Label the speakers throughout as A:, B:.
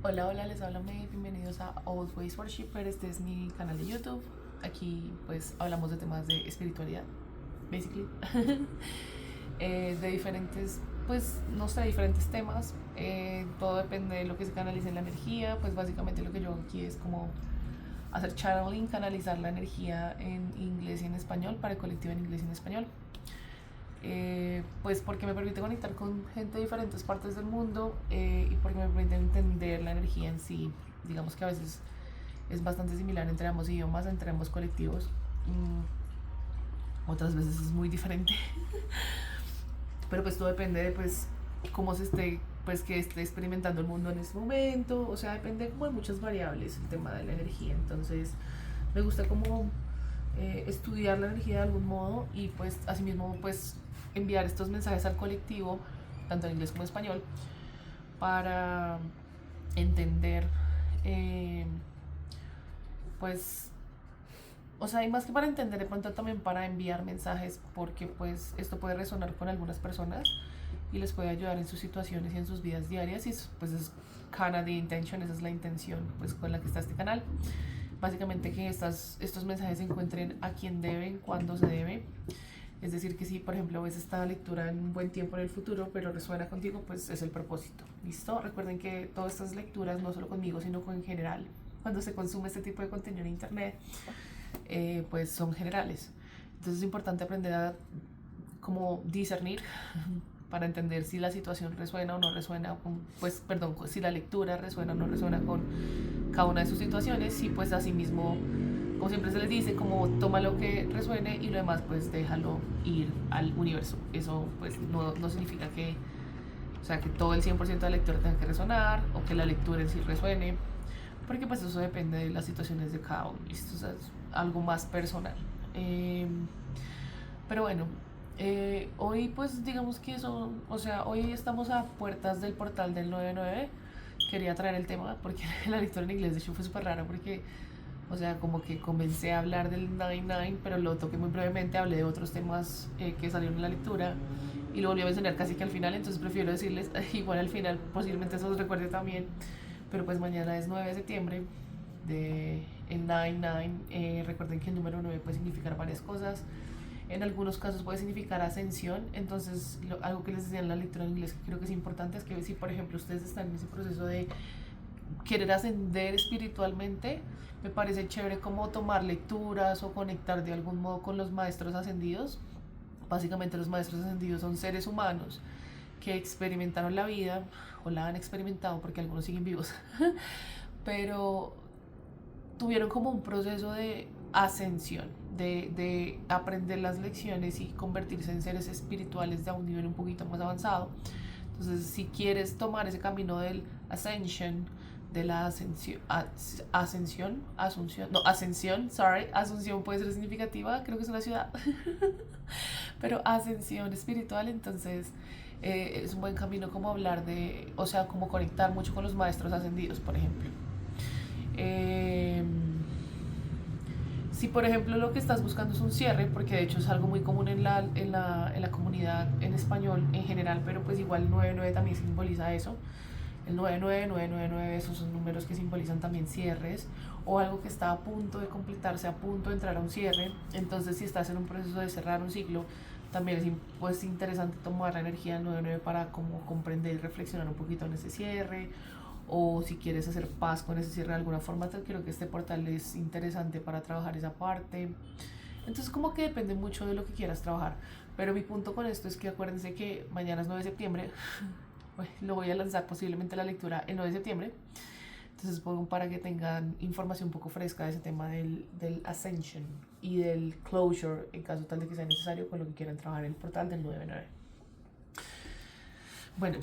A: Hola, hola, les habla May, bienvenidos a Old Ways Worshipper, este es mi canal de YouTube. Aquí pues hablamos de temas de espiritualidad, basically. De diferentes, pues no sé, diferentes temas. Todo depende de lo que se canalice en la energía. Pues básicamente lo que yo hago aquí es como hacer channeling, canalizar la energía en inglés y en español para el colectivo en inglés y en español. Pues porque me permite conectar con gente de diferentes partes del mundo y porque me permite entender la energía en sí. Digamos que a veces es bastante similar entre ambos idiomas, entre ambos colectivos. Otras veces es muy diferente, pero pues todo depende de pues cómo se esté, pues que esté experimentando el mundo en este momento. O sea, depende como de muchas variables el tema de la energía. Entonces me gusta como estudiar la energía de algún modo y pues asimismo pues enviar estos mensajes al colectivo, tanto en inglés como en español, para entender, eh, pues, o sea, y más que para entender, de pronto también para enviar mensajes, porque pues esto puede resonar con algunas personas y les puede ayudar en sus situaciones y en sus vidas diarias y pues es kind of the intention, esa es la intención pues con la que está este canal. Básicamente que estos mensajes se encuentren a quien deben, cuando se debe. Es decir, que si por ejemplo ves esta lectura en un buen tiempo en el futuro, pero resuena contigo, pues es el propósito. ¿Listo? Recuerden que todas estas lecturas, no solo conmigo, sino en general, cuando se consume este tipo de contenido en internet, pues son generales. Entonces es importante aprender a como discernir para entender si la situación resuena o no resuena, pues perdón, si la lectura resuena o no resuena con cada una de sus situaciones y pues así mismo, como siempre se les dice, como toma lo que resuene y lo demás pues déjalo ir al universo. Eso pues no significa que, o sea, que todo el 100% de la lectura tenga que resonar o que la lectura en sí resuene, porque pues eso depende de las situaciones de cada uno, ¿listo? O sea, es algo más personal. Eh, pero bueno, hoy pues digamos que eso, o sea, hoy estamos a puertas del portal del 99. Quería traer el tema porque la lectura en inglés de hecho fue súper rara porque, o sea, como que comencé a hablar del 99, pero lo toqué muy brevemente, hablé de otros temas que salieron en la lectura y lo volví a mencionar casi que al final, entonces prefiero decirles, igual al final posiblemente eso los recuerde también, pero pues mañana es 9 de septiembre de el 99. Recuerden que el número 9 puede significar varias cosas. En algunos casos puede significar ascensión. Entonces, algo que les decía en la lectura en inglés que creo que es importante es que si, por ejemplo, ustedes están en ese proceso de querer ascender espiritualmente, me parece chévere como tomar lecturas o conectar de algún modo con los maestros ascendidos. Básicamente los maestros ascendidos son seres humanos que experimentaron la vida o la han experimentado porque algunos siguen vivos, pero tuvieron como un proceso de ascensión, de aprender las lecciones y convertirse en seres espirituales de a un nivel un poquito más avanzado. Entonces, si quieres tomar ese camino del ascension, de la ascensión, sorry, asunción puede ser significativa, creo que es una ciudad, pero ascensión espiritual, entonces es un buen camino como hablar de, o sea, como conectar mucho con los maestros ascendidos, por ejemplo. Eh, si por ejemplo lo que estás buscando es un cierre, porque de hecho es algo muy común en la comunidad en español en general, pero pues igual el 99 también simboliza eso. El 99, 999, esos son números que simbolizan también cierres o algo que está a punto de completarse, a punto de entrar a un cierre. Entonces si estás en un proceso de cerrar un ciclo, también es pues, interesante tomar la energía del 99 para como comprender y reflexionar un poquito en ese cierre, o si quieres hacer paz con ese cierre de alguna forma, creo que este portal es interesante para trabajar esa parte. Entonces como que depende mucho de lo que quieras trabajar. Pero mi punto con esto es que acuérdense que mañana es 9 de septiembre. Lo voy a lanzar posiblemente la lectura el 9 de septiembre. Entonces pongo para que tengan información un poco fresca de ese tema del Ascension y del Closure en caso tal de que sea necesario con lo que quieran trabajar en el portal del 99. Bueno,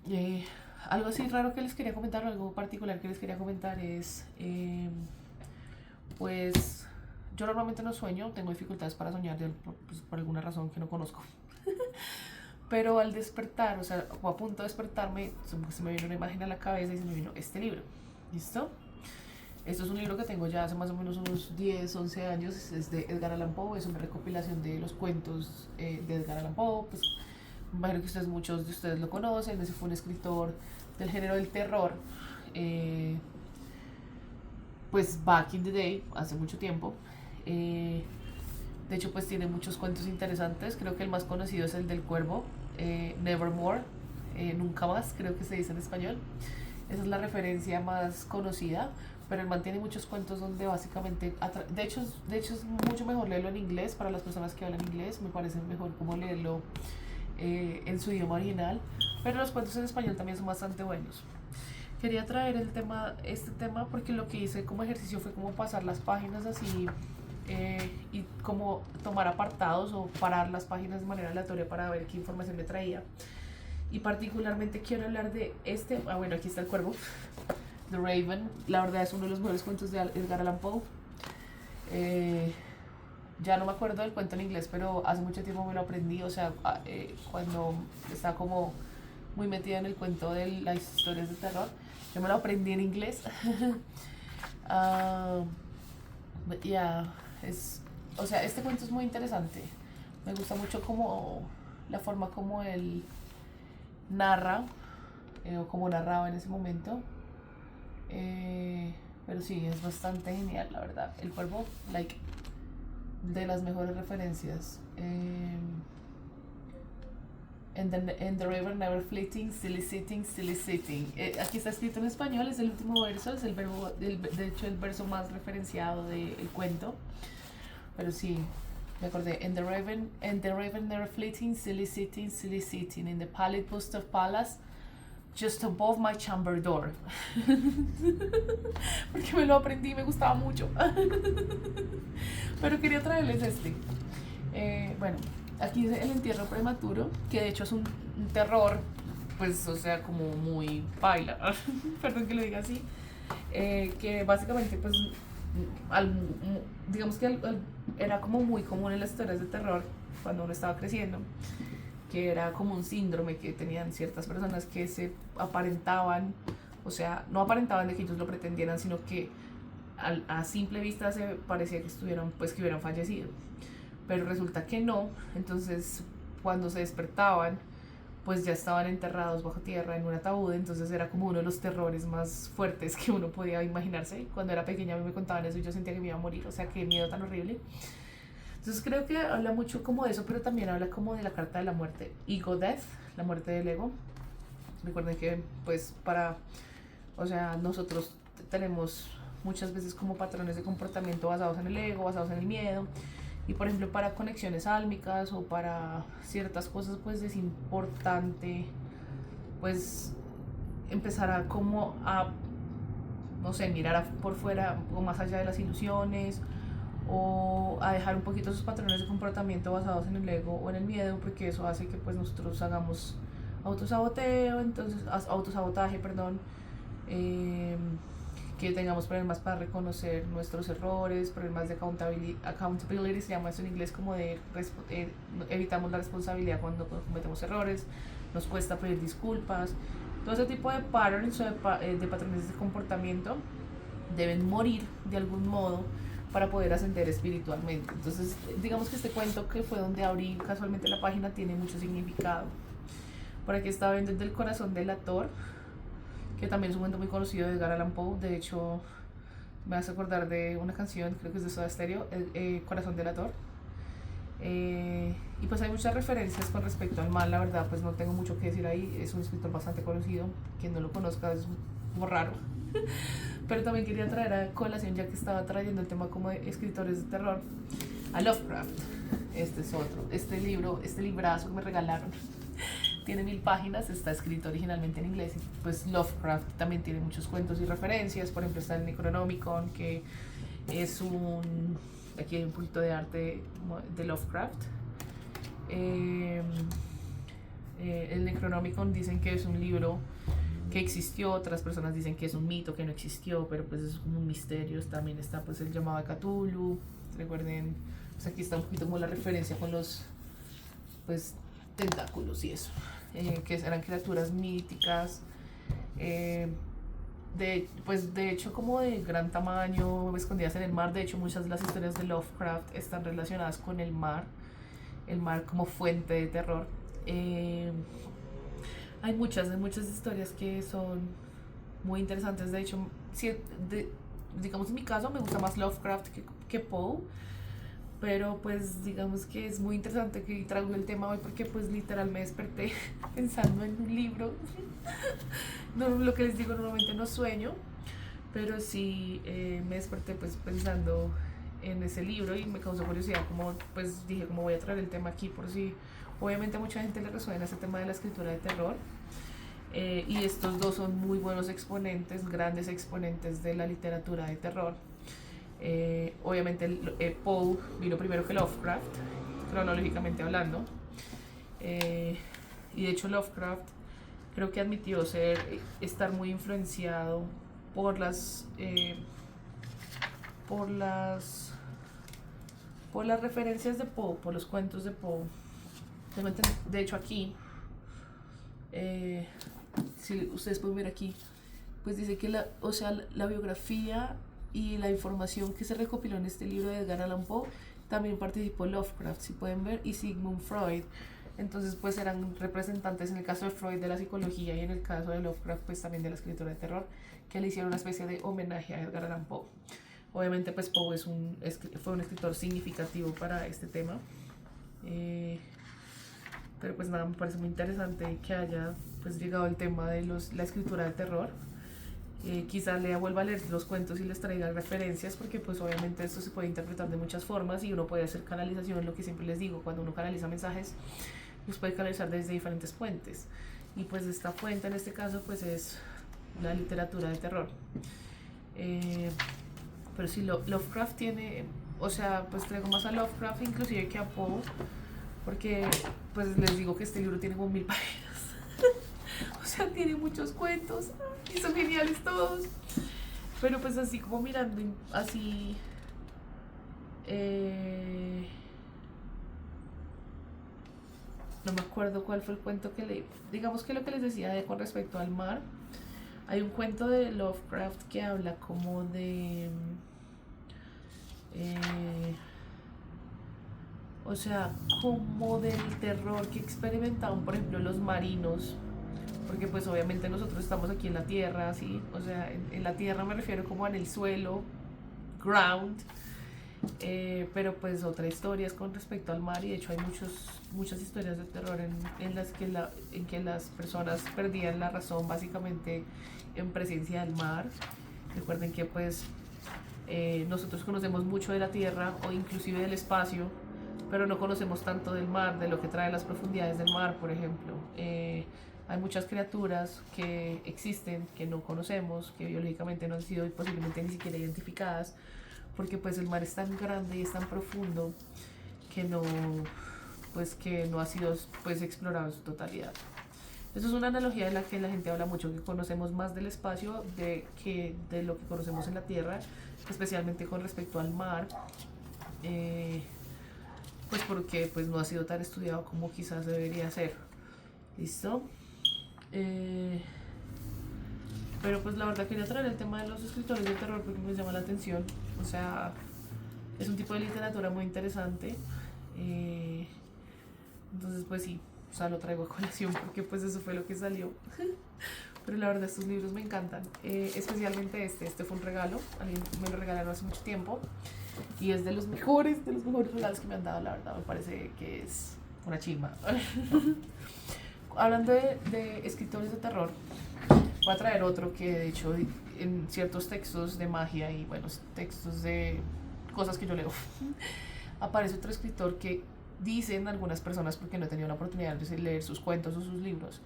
A: eh, algo así raro que les quería comentar, algo particular que les quería comentar es, pues, yo normalmente no sueño, tengo dificultades para soñar pues, por alguna razón que no conozco. Pero al despertar, o sea, o a punto de despertarme, se me vino una imagen a la cabeza y se me vino este libro. ¿Listo? Esto es un libro que tengo ya hace más o menos unos 10, 11 años. Es de Edgar Allan Poe, es una recopilación de los cuentos de Edgar Allan Poe. Pues imagino que muchos de ustedes lo conocen. Ese fue un escritor del género del terror. eh, pues back in the day, hace mucho tiempo. Eh, de hecho, pues tiene muchos cuentos interesantes. Creo que el más conocido es el del cuervo, Nevermore, nunca más, creo que se dice en español. Esa es la referencia más conocida, pero el man tiene muchos cuentos donde básicamente, de hecho es mucho mejor leerlo en inglés para las personas que hablan inglés, me parece mejor como leerlo en su idioma original, pero los cuentos en español también son bastante buenos. Quería traer este tema porque lo que hice como ejercicio fue como pasar las páginas así y como tomar apartados o parar las páginas de manera aleatoria para ver qué información me traía. Y particularmente quiero hablar de bueno, aquí está el cuervo, The Raven. La verdad es uno de los mejores cuentos de Edgar Allan Poe. Ya no me acuerdo del cuento en inglés, pero hace mucho tiempo me lo aprendí, o sea, cuando estaba como muy metida en el cuento de las historias de terror, yo me lo aprendí en inglés. uh, yeah, o sea, este cuento es muy interesante. Me gusta mucho como la forma como él narra, o como narraba en ese momento. Pero sí, es bastante genial, la verdad. El cuervo, like, de las mejores referencias. And the river never fleeting, still sitting, still sitting. Aquí está escrito en español, es el último verso, es el verbo, de hecho el verso más referenciado del cuento. Pero sí, me acordé. And the raven never fleeting, still sitting in the pallid bust of Pallas, just above my chamber door. Porque me lo aprendí y me gustaba mucho. Pero quería traerles bueno, aquí dice el entierro prematuro, que de hecho es un terror, pues, o sea, como muy baila, perdón que lo diga así, que básicamente, pues, digamos que era como muy común en las historias de terror cuando uno estaba creciendo, que era como un síndrome que tenían ciertas personas que se aparentaban, o sea, no aparentaban de que ellos lo pretendieran, sino que a simple vista se parecía que estuvieran, pues que hubieran fallecido, pero resulta que no. Entonces cuando se despertaban, pues ya estaban enterrados bajo tierra en un ataúd. Entonces era como uno de los terrores más fuertes que uno podía imaginarse. Cuando era pequeña a mí me contaban eso y yo sentía que me iba a morir, o sea, qué miedo tan horrible. Entonces creo que habla mucho como de eso, pero también habla como de la carta de la muerte, Ego Death, la muerte del ego. Recuerden que pues o sea, nosotros tenemos muchas veces como patrones de comportamiento basados en el ego, basados en el miedo. Y por ejemplo para conexiones álmicas o para ciertas cosas pues es importante pues empezar a como a, no sé, mirar por fuera o más allá de las ilusiones, o a dejar un poquito esos patrones de comportamiento basados en el ego o en el miedo, porque eso hace que pues nosotros hagamos autosabotaje, perdón, que tengamos problemas para reconocer nuestros errores, problemas de accountability, se llama eso en inglés, como de evitamos la responsabilidad cuando cometemos errores, nos cuesta pedir disculpas. Todo ese tipo de patterns o de patrones de comportamiento deben morir de algún modo para poder ascender espiritualmente. Entonces, digamos que este cuento, que fue donde abrí casualmente la página, tiene mucho significado. Por aquí está viendo Desde el corazón del Ator, que también es un cuento muy conocido de Edgar Allan Poe. De hecho, me hace acordar de una canción, creo que es de Soda Stereo, Corazón del Ator. Y pues hay muchas referencias con respecto al mal, la verdad, pues no tengo mucho que decir ahí. Es un escritor bastante conocido, quien no lo conozca es como raro. Pero también quería traer a colación, ya que estaba trayendo el tema como de escritores de terror, a Lovecraft. Este es otro, este librazo que me regalaron tiene 1000 páginas, está escrito originalmente en inglés, y pues Lovecraft también tiene muchos cuentos y referencias. Por ejemplo está el Necronomicon, que es aquí hay un poquito de arte de Lovecraft. El Necronomicon dicen que es un libro que existió, otras personas dicen que es un mito, que no existió, pero pues es como un misterio. También está pues el llamado de Cthulhu, recuerden, pues aquí está un poquito como la referencia con los pues tentáculos y eso, que eran criaturas míticas, de hecho como de gran tamaño, escondidas en el mar. De hecho muchas de las historias de Lovecraft están relacionadas con el mar como fuente de terror. Hay muchas historias que son muy interesantes. De hecho, digamos en mi caso me gusta más Lovecraft que Poe, pero pues digamos que es muy interesante que traigo el tema hoy porque pues literal me desperté pensando en un libro. No, lo que les digo, normalmente no sueño, pero sí me desperté pues pensando en ese libro y me causó curiosidad, como pues dije, como voy a traer el tema aquí por si obviamente a mucha gente le resuena ese tema de la escritura de terror. Y estos dos son muy buenos exponentes, grandes exponentes de la literatura de terror. Obviamente Poe vino primero que Lovecraft, cronológicamente hablando. Eh, y de hecho Lovecraft creo que admitió estar muy influenciado por por las por las referencias de Poe, por los cuentos de Poe. De hecho aquí, eh, si ustedes pueden ver aquí, pues dice que o sea, la biografía y la información que se recopiló en este libro de Edgar Allan Poe también participó Lovecraft, si pueden ver, y Sigmund Freud. Entonces pues eran representantes en el caso de Freud de la psicología y en el caso de Lovecraft pues también de la escritura de terror, que le hicieron una especie de homenaje a Edgar Allan Poe. Obviamente pues Poe fue un escritor significativo para este tema. Pero pues nada, me parece muy interesante que haya pues llegado el tema de la escritura de terror. Quizá le vuelva a leer los cuentos y les traiga referencias porque pues obviamente esto se puede interpretar de muchas formas y uno puede hacer canalización, lo que siempre les digo, cuando uno canaliza mensajes los puede canalizar desde diferentes fuentes y pues esta fuente en este caso pues es la literatura de terror. Pero sí, Lovecraft tiene, o sea, pues traigo más a Lovecraft inclusive que a Poe porque pues les digo que este libro tiene como 1000 páginas. O sea, tiene muchos cuentos y son geniales todos. Pero pues así como mirando, así... no me acuerdo cuál fue el cuento que leí. Digamos que lo que les decía con respecto al mar. Hay un cuento de Lovecraft que habla como de... o sea, como del terror que experimentaban, por ejemplo, los marinos, porque pues obviamente nosotros estamos aquí en la tierra, ¿sí? O sea, en la tierra me refiero como en el suelo, ground, pero pues otra historia es con respecto al mar y de hecho hay muchas historias de terror en las que las personas perdían la razón básicamente en presencia del mar. Recuerden que pues nosotros conocemos mucho de la tierra o inclusive del espacio, pero no conocemos tanto del mar, de lo que trae las profundidades del mar, por ejemplo. Hay muchas criaturas que existen, que no conocemos, que biológicamente no han sido posiblemente ni siquiera identificadas, porque pues el mar es tan grande y es tan profundo que no ha sido pues explorado en su totalidad. Eso es una analogía de la que la gente habla mucho, que conocemos más del espacio que de lo que conocemos en la Tierra, especialmente con respecto al mar, pues porque pues no ha sido tan estudiado como quizás debería ser. ¿Listo? Pero pues la verdad quería traer el tema de los escritores de terror porque me llama la atención. O sea, es un tipo de literatura muy interesante. Entonces pues sí, o sea, lo traigo a colación porque pues eso fue lo que salió. Pero la verdad estos libros me encantan. Especialmente este fue un regalo. Alguien me lo regalaron hace mucho tiempo. Y es de los mejores regalos que me han dado, la verdad. Me parece que es una chimba. Hablando de escritores de terror, voy a traer otro que de hecho en ciertos textos de magia y buenos textos de cosas que yo leo aparece otro escritor que dicen algunas personas, porque no he tenido la oportunidad de leer sus cuentos o sus libros,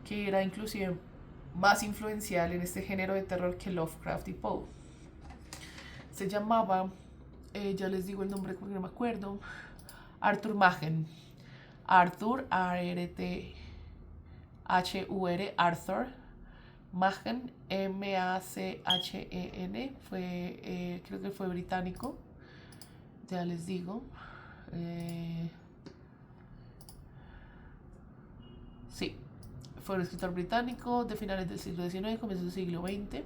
A: que era inclusive más influencial en este género de terror que Lovecraft y Poe. Se llamaba, ya les digo el nombre porque no me acuerdo, Arthur Machen. Arthur, A-R-T-H-U-R, Arthur Machen, M-A-C-H-E-N, creo que fue británico, ya les digo. Sí, fue un escritor británico de finales del siglo XIX, comienzos del siglo XX,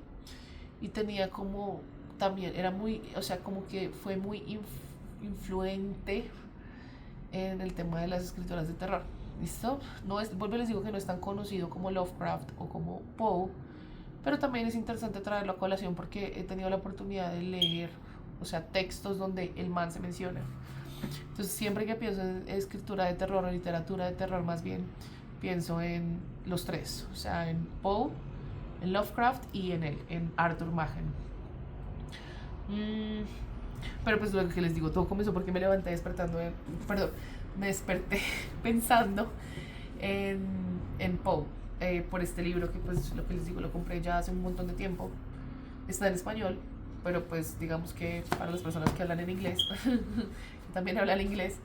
A: y tenía como, también era muy, o sea, como que fue muy influente en el tema de las escritoras de terror. ¿Listo? No es, vuelvo y les digo que no es tan conocido como Lovecraft o como Poe, pero también es interesante traerlo a colación porque he tenido la oportunidad de leer, o sea, textos donde el man se menciona. Entonces siempre que pienso en escritura de terror o literatura de terror más bien, pienso en los tres, o sea, en Poe, en Lovecraft y en Arthur Machen. Pero pues lo que les digo, todo comenzó porque me levanté me desperté pensando en Poe, por este libro que pues lo que les digo, lo compré ya hace un montón de tiempo. Está en español, pero pues digamos que para las personas que hablan en inglés, que también hablan inglés,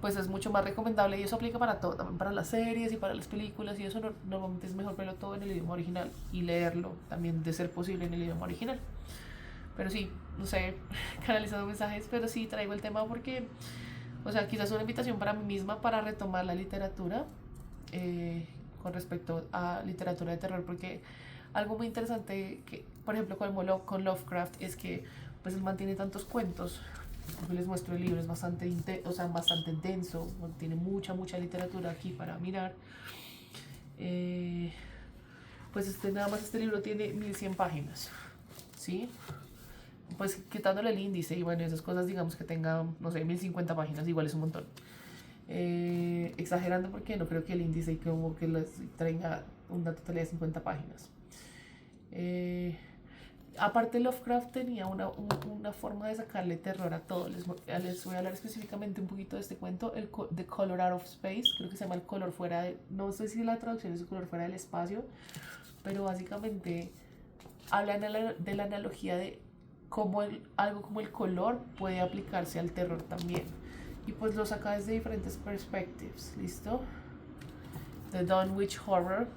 A: pues es mucho más recomendable y eso aplica para todo, también para las series y para las películas y eso normalmente es mejor verlo todo en el idioma original y leerlo también de ser posible en el idioma original. Pero sí, no sé, canalizando mensajes, pero sí traigo el tema porque, o sea, quizás una invitación para mí misma para retomar la literatura con respecto a literatura de terror, porque algo muy interesante que, por ejemplo, con Lovecraft es que pues él mantiene tantos cuentos. Yo les muestro el libro, es bastante, bastante denso, tiene mucha literatura aquí para mirar. Pues nada más este libro tiene 1100 páginas, ¿sí? Pues quitándole el índice y bueno, esas cosas digamos que tenga, no sé, 1050 páginas, igual es un montón. Exagerando porque no creo que el índice como que traiga una totalidad de 50 páginas. Aparte Lovecraft tenía una forma de sacarle terror a todo. Les voy a hablar específicamente un poquito de este cuento, The Color Out of Space, creo que se llama El color fuera de, no sé si la traducción es El color fuera del espacio, pero básicamente hablan de la analogía de cómo algo como el color puede aplicarse al terror también. Y pues lo saca desde diferentes perspectivas, ¿listo? The Dunwich Horror,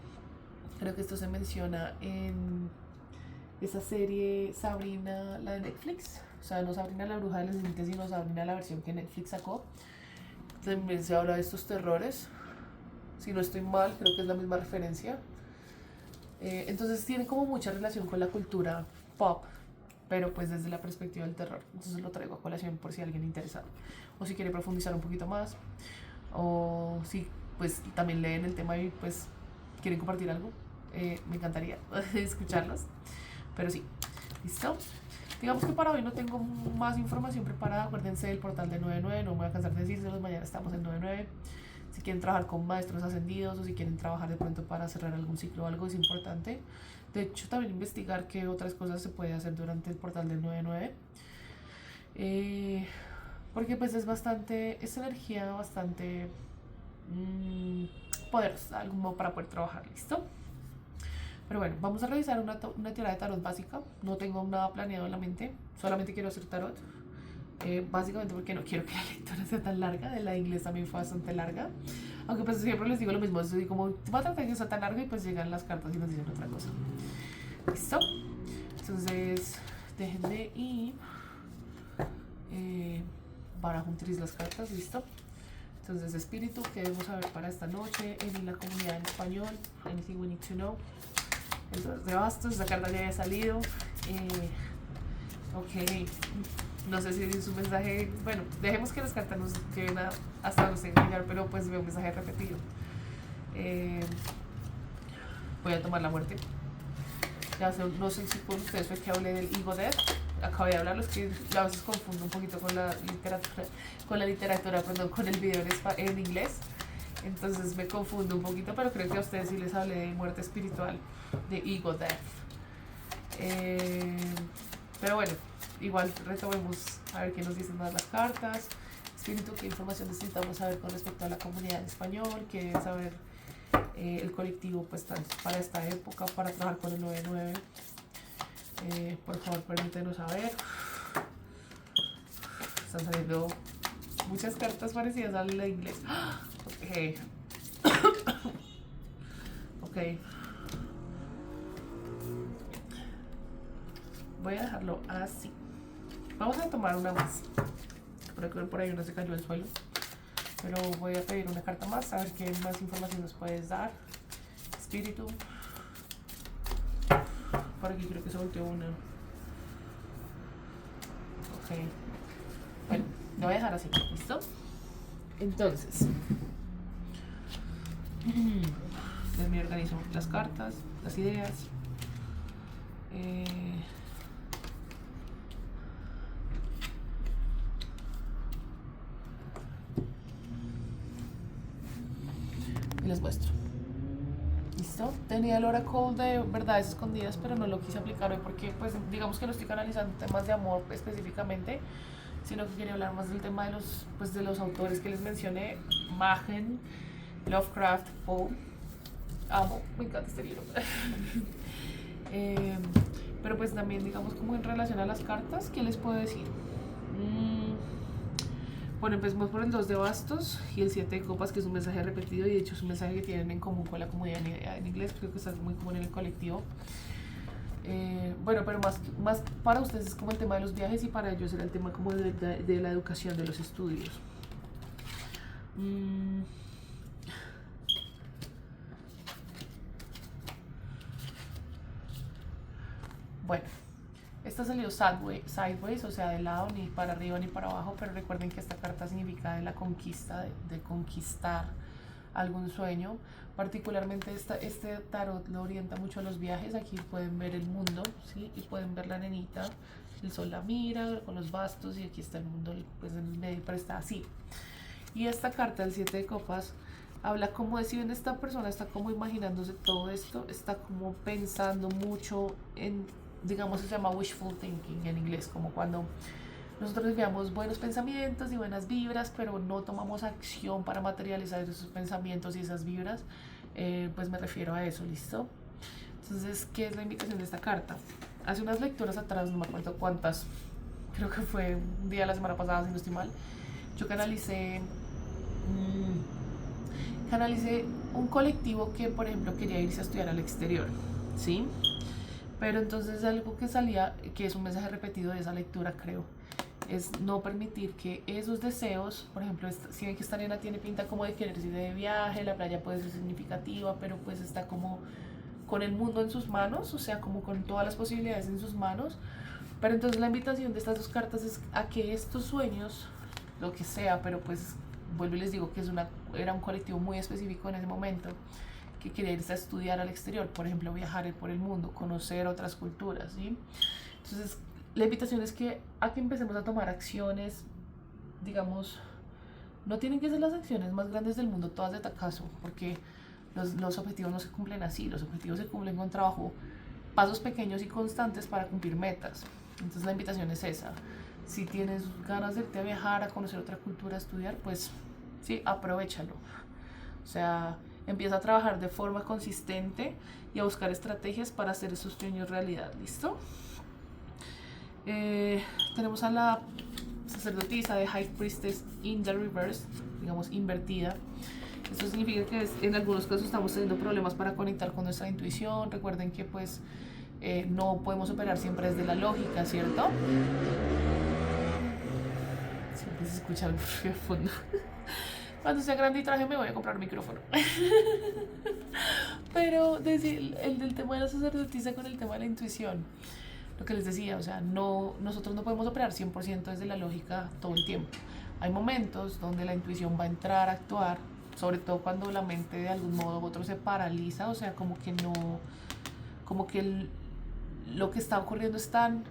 A: creo que esto se menciona en esa serie Sabrina, la de Netflix, o sea, no Sabrina la bruja de los dientes, sino Sabrina la versión que Netflix sacó. También se habla de estos terrores, si no estoy mal, creo que es la misma referencia. Entonces tiene como mucha relación con la cultura pop, pero pues desde la perspectiva del terror. Entonces lo traigo a colación por si alguien interesado, o si quiere profundizar un poquito más, o si pues también leen el tema y pues quieren compartir algo, me encantaría escucharlos. Pero sí, ¿listo? Digamos que para hoy no tengo más información preparada. Acuérdense del portal de 99, no me voy a cansar de decírselos, mañana estamos en 99. Si quieren trabajar con maestros ascendidos o si quieren trabajar de pronto para cerrar algún ciclo o algo, es importante. De hecho, también investigar qué otras cosas se puede hacer durante el portal del 99. Porque pues es energía bastante poderosa, algo para poder trabajar, ¿listo? Pero bueno, vamos a revisar una tirada de tarot básica. No tengo nada planeado en la mente, solamente quiero hacer tarot. Básicamente porque no quiero que la lectura sea tan larga. De la de inglés también fue bastante larga. Aunque pues siempre les digo lo mismo, así como va a tratar de que sea tan larga y pues llegan las cartas y nos dicen otra cosa. ¿Listo? Entonces, déjenme ir. Barajo un tris las cartas, ¿listo? Entonces, espíritu, ¿qué debemos saber para esta noche en la comunidad en español? Anything we need to know. Entonces, de bastos, esa carta ya había salido. Ok, no sé si es un mensaje. Bueno, dejemos que las cartas nos lleven hasta donde se engañar, pero pues veo un mensaje repetido. Voy a tomar la muerte. Ya no sé si por ustedes fue que hablé del Ego Death. Acabo de hablarlo, es que a veces confundo un poquito con la literatura, perdón, con el video en inglés. Entonces me confundo un poquito, pero creo que a ustedes sí les hablé de muerte espiritual, de Ego Death. Pero bueno, igual retomemos a ver qué nos dicen más las cartas. Espíritu, qué información necesitamos saber con respecto a la comunidad en español, qué debe saber el colectivo pues para esta época, para trabajar con el 99. Por favor, permítenos saber. Están saliendo muchas cartas parecidas a la de inglés. Ok. Ok. Voy a dejarlo así. Vamos a tomar una más. Por ahí uno se cayó al suelo. Pero voy a pedir una carta más, a ver qué más información nos puedes dar. Espíritu. Por aquí creo que se volteó una. Ok. Bueno, lo voy a dejar así. ¿Listo? Entonces. Entonces me organizo las cartas, las ideas. muestro. ¿Listo? Tenía el Oracle de verdades escondidas, pero no lo quise aplicar hoy porque, pues, digamos que no estoy canalizando temas de amor específicamente, sino que quería hablar más del tema de los autores que les mencioné: Machen, Lovecraft, Poe. Amo, me encanta este libro. Eh, pero pues también, digamos, como en relación a las cartas, ¿qué les puedo decir? Bueno, empecemos por el 2 de bastos y el 7 de copas, que es un mensaje repetido, y de hecho es un mensaje que tienen en común con la comunidad en inglés. Creo que está muy común en el colectivo. Bueno, pero más para ustedes es como el tema de los viajes, y para ellos era el tema como de la educación, de los estudios. Bueno, esta salió sideways, o sea, de lado, ni para arriba ni para abajo, pero recuerden que esta carta significa de la conquista, de conquistar algún sueño. Particularmente este tarot lo orienta mucho a los viajes. Aquí pueden ver el mundo, ¿sí? Y pueden ver la nenita, el sol la mira con los bastos, y aquí está el mundo, pues, en el medio, pero está así. Y esta carta, el 7 de copas, habla como de, si bien esta persona está como imaginándose todo esto, está como pensando mucho en, digamos, se llama wishful thinking en inglés, como cuando nosotros enviamos buenos pensamientos y buenas vibras, pero no tomamos acción para materializar esos pensamientos y esas vibras. Pues me refiero a eso, ¿listo? Entonces, ¿qué es la invitación de esta carta? Hace unas lecturas atrás, no me acuerdo cuántas, creo que fue un día la semana pasada, si no estoy mal, yo canalicé un colectivo que, por ejemplo, quería irse a estudiar al exterior, ¿sí? Pero entonces algo que salía, que es un mensaje repetido de esa lectura, creo, es no permitir que esos deseos, por ejemplo, si ven que esta nena tiene pinta como de querer ir de viaje, la playa puede ser significativa, pero pues está como con el mundo en sus manos, o sea, como con todas las posibilidades en sus manos. Pero entonces la invitación de estas dos cartas es a que estos sueños, lo que sea, pero pues vuelvo y les digo que era un colectivo muy específico en ese momento, que quería irse a estudiar al exterior, por ejemplo, viajar por el mundo, conocer otras culturas, ¿sí? Entonces, la invitación es que a que empecemos a tomar acciones, digamos, no tienen que ser las acciones más grandes del mundo todas de tacazo, porque los objetivos no se cumplen así. Los objetivos se cumplen con trabajo, pasos pequeños y constantes para cumplir metas. Entonces la invitación es esa: si tienes ganas de irte a viajar, a conocer otra cultura, a estudiar, pues sí, aprovéchalo. O sea, empieza a trabajar de forma consistente y a buscar estrategias para hacer esos sueños realidad. ¿Listo? Tenemos a la sacerdotisa de High Priestess in the reverse, digamos, invertida. Esto significa que en algunos casos estamos teniendo problemas para conectar con nuestra intuición. Recuerden que pues no podemos operar siempre desde la lógica, ¿cierto? Siempre se escucha algo de fondo. Cuando sea grande y traje me voy a comprar un micrófono. Pero el del tema de la sacerdotisa con el tema de la intuición, lo que les decía, o sea, nosotros no podemos operar 100% desde la lógica todo el tiempo. Hay momentos donde la intuición va a entrar a actuar, sobre todo cuando la mente de algún modo u otro se paraliza, o sea, como que no, como que lo que está ocurriendo es tan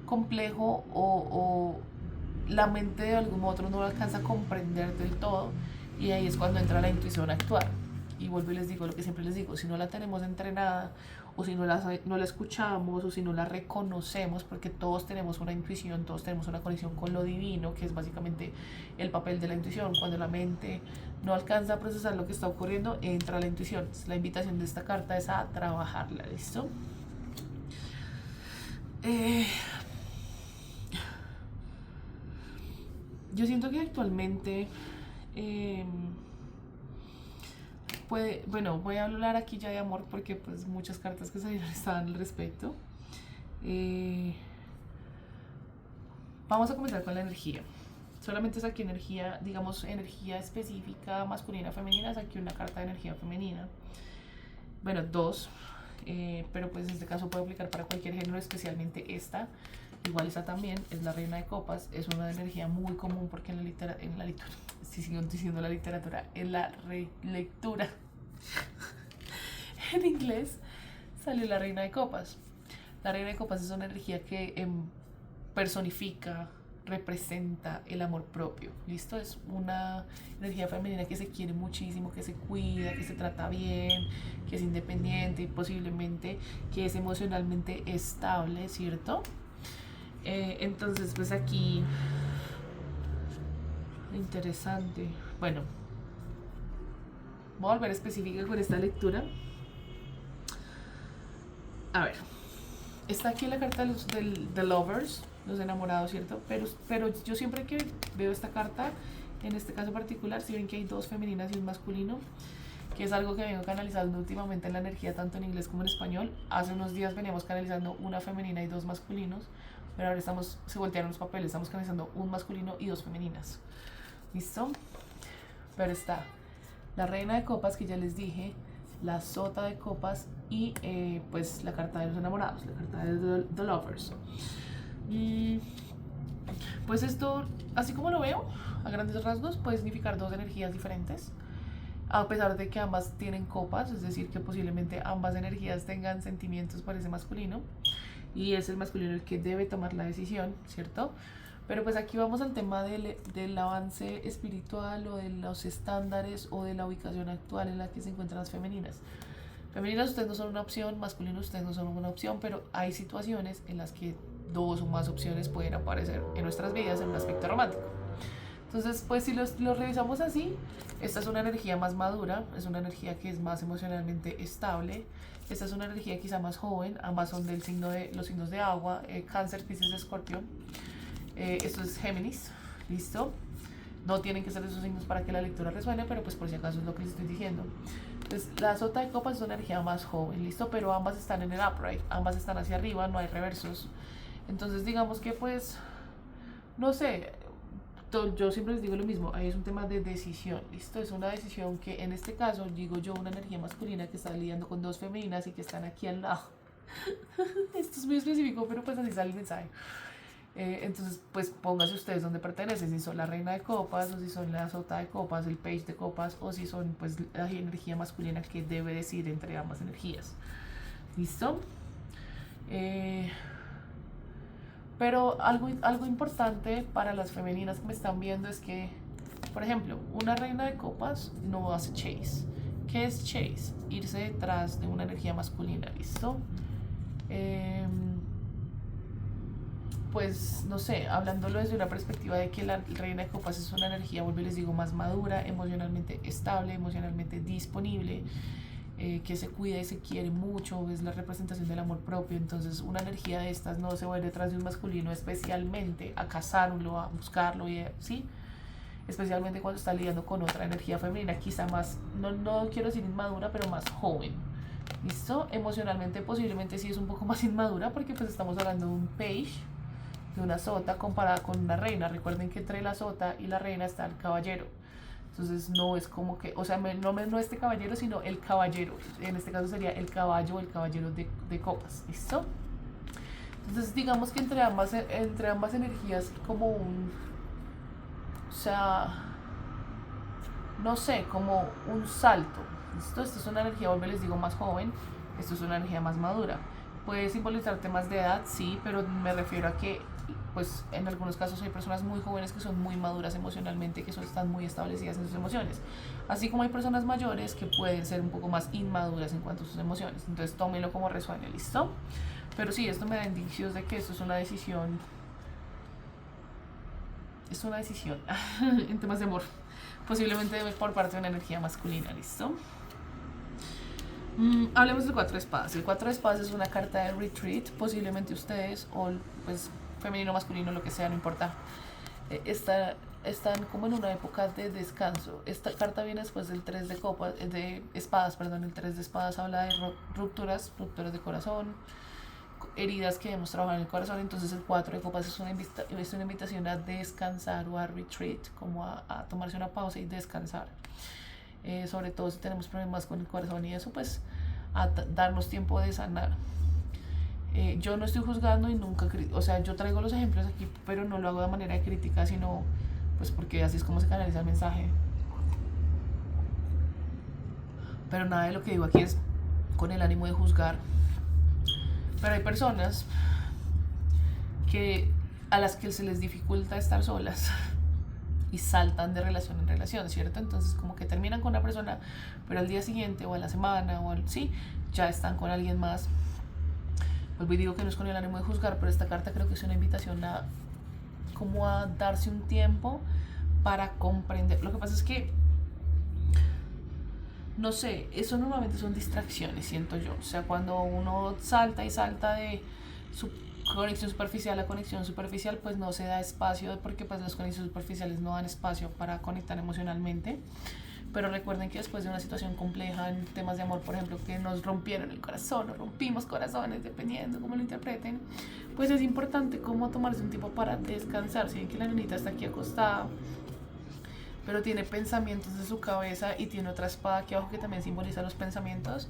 A: complejo, o la mente de algún modo u otro no lo alcanza a comprender del todo, y ahí es cuando entra la intuición a actuar. Y vuelvo y les digo lo que siempre les digo: si no la tenemos entrenada, o si no la escuchamos, o si no la reconocemos, porque todos tenemos una intuición, todos tenemos una conexión con lo divino, que es básicamente el papel de la intuición. Cuando la mente no alcanza a procesar lo que está ocurriendo, entra la intuición. Entonces, la invitación de esta carta es a trabajarla. ¿Listo? Yo siento que actualmente bueno, voy a hablar aquí ya de amor, porque pues muchas cartas que salieron estaban al respecto. Vamos a comenzar con la energía. Solamente saqué energía, digamos, energía específica masculina, femenina. Saqué una carta de energía femenina, bueno, dos, pero pues en este caso puede aplicar para cualquier género, especialmente esta. Igual esta también es la reina de copas, es una energía muy común, porque en la literatura, sí, sigo diciendo la literatura, en la lectura en inglés salió la reina de copas. La reina de copas es una energía que personifica representa el amor propio. ¿Listo? Es una energía femenina que se quiere muchísimo, que se cuida, que se trata bien, que es independiente y posiblemente que es emocionalmente estable, ¿cierto? Entonces, pues aquí, interesante. Bueno, voy a volver específica con esta lectura. A ver, está aquí la carta de Lovers, los enamorados, ¿cierto? Pero yo siempre que veo esta carta, en este caso particular, si ven que hay dos femeninas y un masculino, que es algo que vengo canalizando últimamente en la energía, tanto en inglés como en español. Hace unos días veníamos canalizando una femenina y dos masculinos, pero ahora se voltearon los papeles, estamos canalizando un masculino y dos femeninas. ¿Listo? Pero está la reina de copas, que ya les dije, la sota de copas y pues la carta de los enamorados, la carta de The Lovers. Pues esto, así como lo veo, a grandes rasgos, puede significar dos energías diferentes, a pesar de que ambas tienen copas, es decir, que posiblemente ambas energías tengan sentimientos por ese masculino, y es el masculino el que debe tomar la decisión, ¿cierto? Pero pues aquí vamos al tema del avance espiritual o de los estándares o de la ubicación actual en la que se encuentran las femeninas. Femeninas ustedes no son una opción, masculinos ustedes no son una opción, pero hay situaciones en las que dos o más opciones pueden aparecer en nuestras vidas en un aspecto romántico. Entonces, pues si los revisamos así, esta es una energía más madura, es una energía que es más emocionalmente estable, esta es una energía quizá más joven, ambas son del signo de los signos de agua, Cáncer, Piscis, Escorpio. Esto es Géminis, ¿listo? No tienen que ser esos signos para que la lectura resuene, pero pues por si acaso es lo que les estoy diciendo. Entonces, la sota de copas es una energía más joven, ¿listo? Pero ambas están en el upright, ambas están hacia arriba, no hay reversos. Entonces, digamos que pues, no sé, yo siempre les digo lo mismo, ahí es un tema de decisión, ¿listo? Es una decisión que en este caso, digo yo, una energía masculina que está lidiando con dos femeninas y que están aquí al lado. Esto es muy específico, pero pues así sale el mensaje. Entonces, pues pónganse ustedes donde pertenecen, si son la reina de copas, o si son la sota de copas, el page de copas, o si son pues la energía masculina que debe decidir entre ambas energías. ¿Listo? Pero algo importante para las femeninas que me están viendo es que, por ejemplo, una reina de copas no hace chase. ¿Qué es chase? Irse detrás de una energía masculina, ¿listo? Pues no sé, hablándolo desde una perspectiva de que la reina de copas es una energía, vuelvo y les digo, más madura, emocionalmente estable, emocionalmente disponible, que se cuida y se quiere mucho, es la representación del amor propio. Entonces una energía de estas no se va a ir detrás de un masculino especialmente a cazarlo, a buscarlo, ¿sí? Especialmente cuando está lidiando con otra energía femenina, quizá más, no quiero decir inmadura, pero más joven. ¿Listo? Emocionalmente posiblemente sí es un poco más inmadura, porque pues estamos hablando de un page, de una sota comparada con una reina. Recuerden que entre la sota y la reina está el caballero. Entonces no es como que, o sea, no este caballero, sino el caballero. En este caso sería el caballo o el caballero de copas. ¿Listo? Entonces digamos que entre ambas energías como o sea, no sé, como un salto. ¿Listo? Esto es una energía, vuelvo les digo, más joven. Esto es una energía más madura. Puede simbolizar temas de edad, sí, pero me refiero a que pues en algunos casos hay personas muy jóvenes que son muy maduras emocionalmente, que están muy establecidas en sus emociones, así como hay personas mayores que pueden ser un poco más inmaduras en cuanto a sus emociones. Entonces tómelo como resuene, ¿listo? Pero sí, esto me da indicios de que esto es una decisión en temas de amor, posiblemente por parte de una energía masculina, ¿listo? Hablemos del 4 de espadas. El 4 de espadas es una carta de retreat, posiblemente ustedes, o pues femenino, masculino, lo que sea, no importa, están como en una época de descanso. Esta carta viene después del 3 de copas, de espadas, perdón. El 3 de espadas habla de rupturas de corazón, heridas que hemos trabajado en el corazón. Entonces el 4 de copas es una invitación a descansar o a retreat, como a tomarse una pausa y descansar. Sobre todo si tenemos problemas con el corazón y eso, pues a darnos tiempo de sanar. Yo no estoy juzgando y nunca, o sea, yo traigo los ejemplos aquí, pero no lo hago de manera de crítica, sino pues porque así es como se canaliza el mensaje. Pero nada de lo que digo aquí es con el ánimo de juzgar. Pero hay personas que a las que se les dificulta estar solas y saltan de relación en relación, ¿cierto? Entonces como que terminan con una persona, pero al día siguiente o a la semana sí, ya están con alguien más. Vuelvo y digo que no es con el ánimo de juzgar, pero esta carta creo que es una invitación a como a darse un tiempo para comprender. Lo que pasa es que no sé, eso normalmente son distracciones, siento yo. O sea, cuando uno salta y salta de su conexión superficial a conexión superficial, pues no se da espacio, porque pues las conexiones superficiales no dan espacio para conectar emocionalmente. Pero recuerden que después de una situación compleja en temas de amor, por ejemplo, que nos rompieron el corazón o rompimos corazones, dependiendo cómo lo interpreten, pues es importante como tomarse un tiempo para descansar. Si ven que la nenita está aquí acostada, pero tiene pensamientos en su cabeza y tiene otra espada aquí abajo que también simboliza los pensamientos,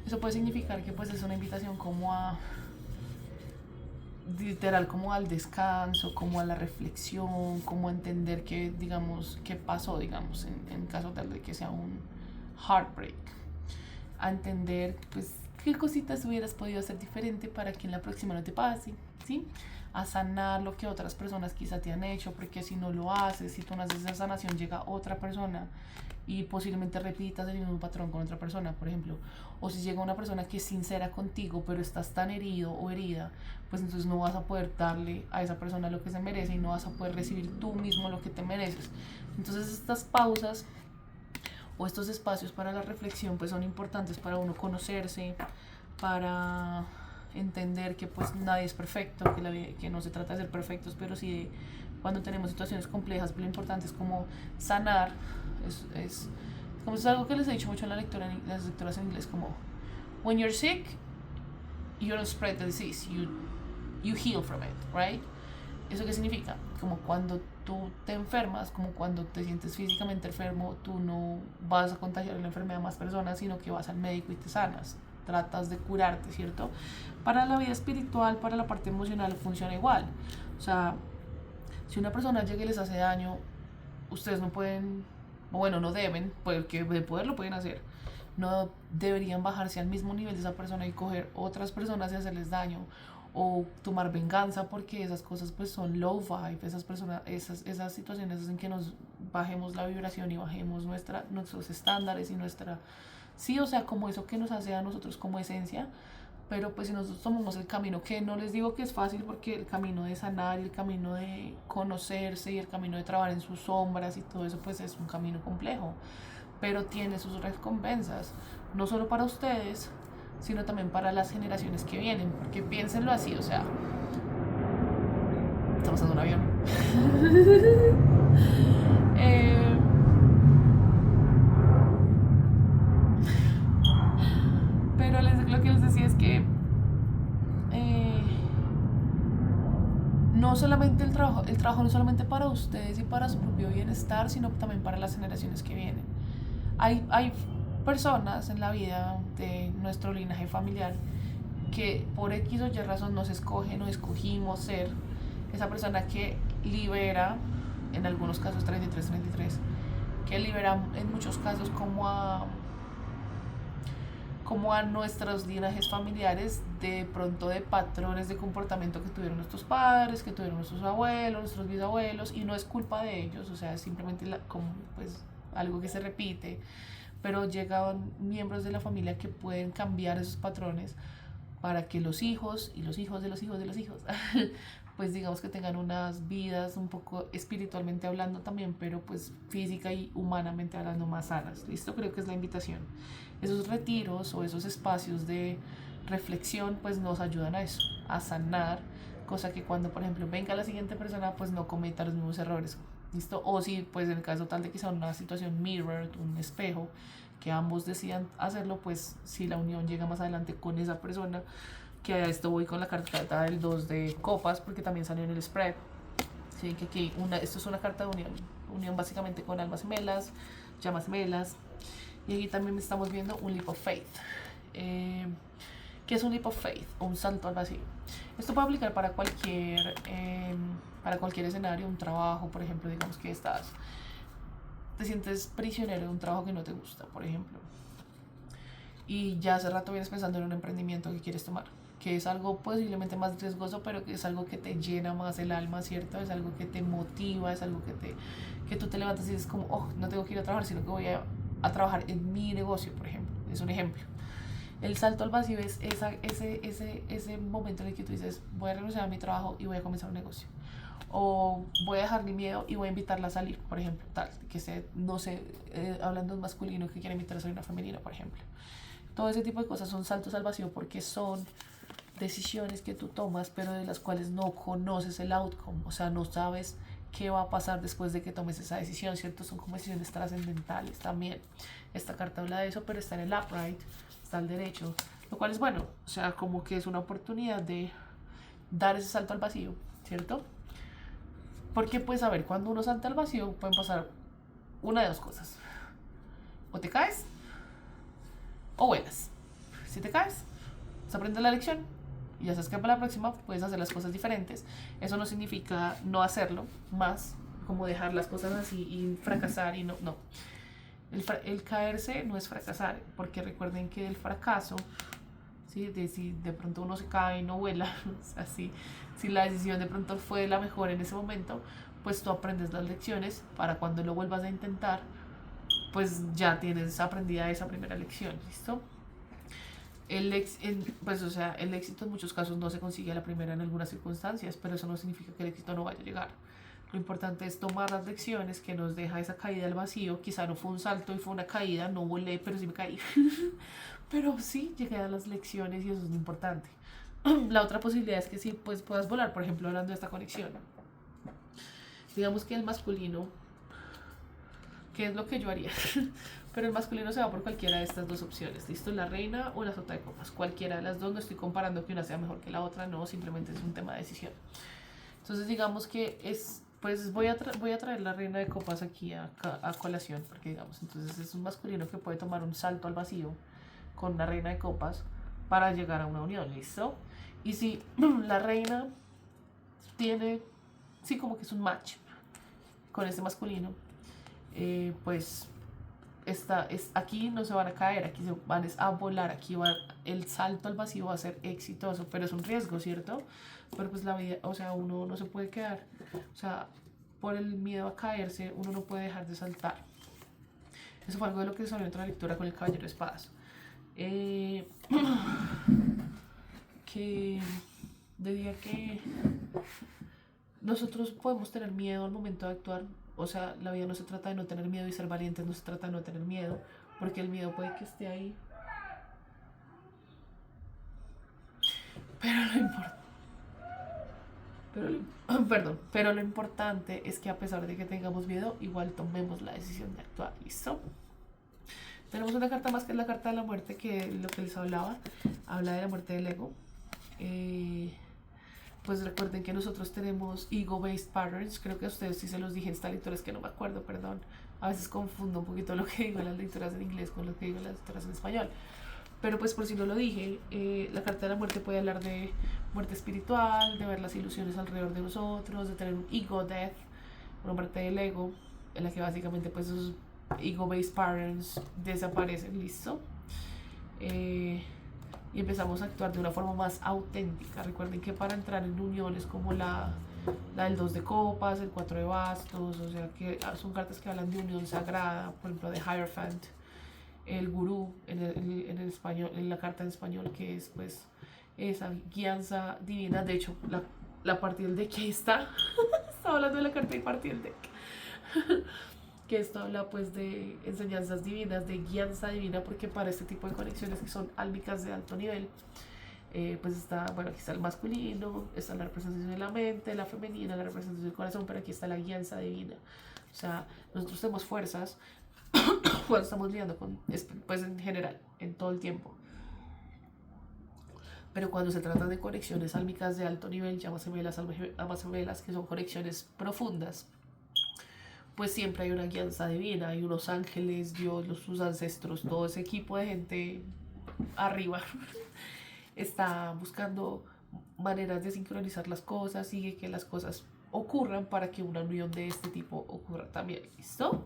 A: eso puede significar que pues es una invitación como a literal, como al descanso, como a la reflexión, como a entender que, digamos, qué pasó, digamos, en caso tal de que sea un heartbreak, a entender pues qué cositas hubieras podido hacer diferente para que en la próxima no te pase, ¿sí? A sanar lo que otras personas quizá te han hecho, porque si no lo haces, si tú no haces esa sanación, llega otra persona y posiblemente repitas el mismo patrón con otra persona, por ejemplo. O si llega una persona que es sincera contigo, pero estás tan herido o herida, pues entonces no vas a poder darle a esa persona lo que se merece y no vas a poder recibir tú mismo lo que te mereces. Entonces estas pausas o estos espacios para la reflexión pues son importantes para uno conocerse, para entender que pues nadie es perfecto, que no se trata de ser perfectos, pero sí de cuando tenemos situaciones complejas, lo importante es como sanar, como es algo que les he dicho mucho en las lecturas en inglés, como when you're sick, you don't spread the disease, you heal from it, right? ¿Eso qué significa? Como cuando tú te enfermas, como cuando te sientes físicamente enfermo, tú no vas a contagiar la enfermedad a más personas, sino que vas al médico y te sanas, tratas de curarte, ¿cierto? Para la vida espiritual, para la parte emocional funciona igual. O sea, si una persona llega y les hace daño, ustedes no pueden, bueno, no deben, porque de poder lo pueden hacer, no deberían bajarse al mismo nivel de esa persona y coger otras personas y hacerles daño o tomar venganza, porque esas cosas pues son low vibe, esas situaciones hacen que nos bajemos la vibración y bajemos nuestros estándares y nuestra, sí, o sea, como eso que nos hace a nosotros como esencia. Pero pues si nosotros tomamos el camino, que no les digo que es fácil, porque el camino de sanar y el camino de conocerse y el camino de trabajar en sus sombras y todo eso pues es un camino complejo, pero tiene sus recompensas, no solo para ustedes, sino también para las generaciones que vienen, porque piénsenlo así, o sea, está pasando un avión. eh, pero lo que les decía es que no solamente el trabajo no es solamente para ustedes y para su propio bienestar, sino también para las generaciones que vienen. Hay personas en la vida de nuestro linaje familiar que por X o Y razón nos escogen o escogimos ser esa persona que libera, en algunos casos 33, que libera en muchos casos como a nuestros linajes familiares de pronto de patrones de comportamiento que tuvieron nuestros padres, que tuvieron nuestros abuelos, nuestros bisabuelos, y no es culpa de ellos, o sea, es simplemente como pues algo que se repite, pero llegan miembros de la familia que pueden cambiar esos patrones para que los hijos y los hijos de los hijos de los hijos pues digamos que tengan unas vidas un poco espiritualmente hablando también, pero pues física y humanamente hablando más sanas. Listo, creo que es la invitación. Esos retiros o esos espacios de reflexión pues nos ayudan a eso, a sanar, cosa que cuando por ejemplo venga la siguiente persona pues no cometa los mismos errores. ¿Listo? O si pues en el caso tal de que sea una situación mirrored, un espejo, que ambos decidan hacerlo, pues si la unión llega más adelante con esa persona, que a esto voy con la carta del 2 de copas, porque también salió en el spread. ¿Sí? Que aquí esto es una carta de unión básicamente con almas gemelas, llamas gemelas, y aquí también estamos viendo un leap of faith. ¿Qué es un leap of faith? O un salto al vacío. Esto puede aplicar para cualquier escenario, un trabajo, por ejemplo, digamos que te sientes prisionero de un trabajo que no te gusta, por ejemplo, y ya hace rato vienes pensando en un emprendimiento que quieres tomar, que es algo posiblemente más riesgoso, pero que es algo que te llena más el alma, ¿cierto? Es algo que te motiva, es algo que tú te levantas y dices como, oh, no tengo que ir a trabajar, sino que voy a trabajar en mi negocio, por ejemplo. Es un ejemplo. El salto al vacío es ese momento en el que tú dices, voy a renunciar a mi trabajo y voy a comenzar un negocio. O voy a dejar mi miedo y voy a invitarla a salir, por ejemplo, tal, que sé, no sé, hablando de un masculino que quiere invitar a salir una femenina, por ejemplo. Todo ese tipo de cosas son saltos al vacío porque son decisiones que tú tomas, pero de las cuales no conoces el outcome, o sea, no sabes qué va a pasar después de que tomes esa decisión, ¿cierto? Son como decisiones trascendentales también. Esta carta habla de eso, pero está en el upright, está al derecho, lo cual es bueno, o sea, como que es una oportunidad de dar ese salto al vacío, ¿cierto? Porque pues a ver, cuando uno salta al vacío pueden pasar una de dos cosas. O te caes o vuelas. Si te caes, se aprende la lección y ya sabes que para la próxima puedes hacer las cosas diferentes. Eso no significa no hacerlo más, como dejar las cosas así y fracasar y no. El caerse no es fracasar, porque recuerden que el fracaso, ¿sí? Si de pronto uno se cae y no vuela, o sea, si la decisión de pronto fue la mejor en ese momento, pues tú aprendes las lecciones para cuando lo vuelvas a intentar, pues ya tienes aprendida esa primera lección, ¿listo? Pues, o sea, el éxito en muchos casos no se consigue a la primera en algunas circunstancias, pero eso no significa que el éxito no vaya a llegar. Lo importante es tomar las lecciones que nos deja esa caída al vacío. Quizá no fue un salto y fue una caída, no volé, pero sí me caí. Pero sí llegué a las lecciones y eso es lo importante. La otra posibilidad es que sí pues, puedas volar, por ejemplo, hablando de esta conexión. Digamos que el masculino, que es lo que yo haría, pero el masculino se va por cualquiera de estas dos opciones, ¿listo? La reina o la sota de copas, cualquiera de las dos. No estoy comparando que una sea mejor que la otra, no, simplemente es un tema de decisión. Entonces digamos que es, pues voy a traer la reina de copas aquí a colación, porque digamos, entonces es un masculino que puede tomar un salto al vacío con una reina de copas para llegar a una unión, ¿listo? Y si la reina tiene, sí, como que es un match con este masculino, pues aquí no se van a caer, aquí se van a volar, aquí el salto al vacío va a ser exitoso, pero es un riesgo, ¿cierto? Pero pues la vida, o sea, uno no se puede quedar, o sea, por el miedo a caerse, uno no puede dejar de saltar. Eso fue algo de lo que salió en otra lectura con el caballero de espadas. Que decía que nosotros podemos tener miedo al momento de actuar. O sea, la vida no se trata de no tener miedo y ser valientes, no se trata de no tener miedo, porque el miedo puede que esté ahí. Pero lo importante, pero lo importante es que a pesar de que tengamos miedo, igual tomemos la decisión de actuar, ¿listo? Tenemos una carta más que es la carta de la muerte, que es lo que les hablaba, habla de la muerte del ego. Pues recuerden que nosotros tenemos ego-based patterns. Creo que a ustedes sí se los dije en esta lectura, es que no me acuerdo, perdón. A veces confundo un poquito lo que digo en las lecturas en inglés con lo que digo en las lecturas en español. Pero pues por si no lo dije, la carta de la muerte puede hablar de muerte espiritual, de ver las ilusiones alrededor de nosotros, de tener un ego death, una muerte del ego, en la que básicamente pues esos ego-based patterns desaparecen, ¿listo? Y empezamos a actuar de una forma más auténtica. Recuerden que para entrar en uniones como la del 2 de copas, el 4 de bastos, o sea que son cartas que hablan de unión sagrada, por ejemplo de Hierophant, el gurú en el español, en la carta en español, que es pues esa guianza divina. De hecho, la parte del deck ahí está. Estaba hablando de la carta y parte del deck. Que esto habla pues de enseñanzas divinas, de guianza divina, porque para este tipo de conexiones que son álmicas de alto nivel, pues está, bueno, aquí está el masculino, está la representación de la mente, la femenina, la representación del corazón, pero aquí está la guianza divina. O sea, nosotros tenemos fuerzas cuando estamos lidiando con, pues en general, en todo el tiempo. Pero cuando se trata de conexiones álmicas de alto nivel, llamas gemelas, almas gemelas, que son conexiones profundas, pues siempre hay una guianza divina, hay unos ángeles, Dios, sus ancestros, todo ese equipo de gente arriba está buscando maneras de sincronizar las cosas y que las cosas ocurran para que una unión de este tipo ocurra también, ¿listo?